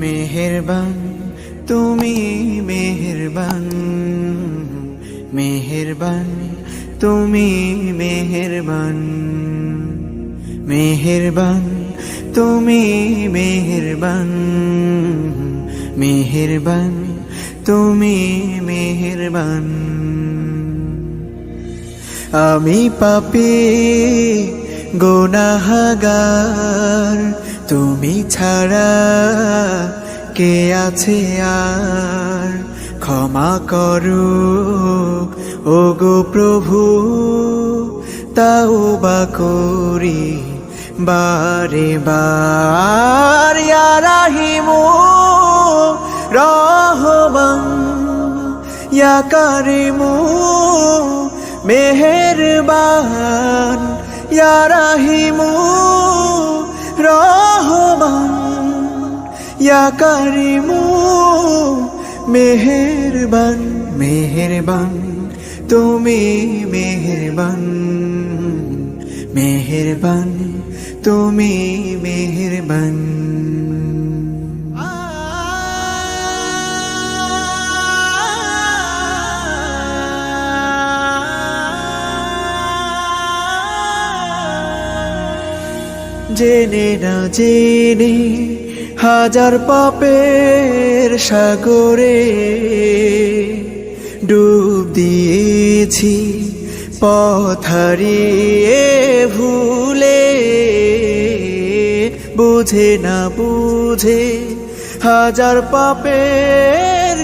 মেহেরবান তুমি মেহেরবান, মেহেরবান তুমি মেহেরবান, মেহেরবান তুমি মেহেরবান, মেহেরবান তুমি মেহেরবান। আমি পাপী গুনাহগার, তুমি ছাড়া কে আছে আর? ক্ষমা করো ওগো প্রভু, তাওবা করি বারে বার। ইয়া রাহিমু রহমান, ইয়া কারিমু মেহেরবান, ইয়া রাহিমু রহমান, ইয়া কারিমু মেহেরবান। মেহেরবান তুমি মেহেরবান, মেহেরবান তুমি মেহেরবান। জেনে না জেনে হাজার পাপের সাগরে ডুব দিয়েছি, পথ হারিয়ে ভুলে। বুঝে না বুঝে হাজার পাপের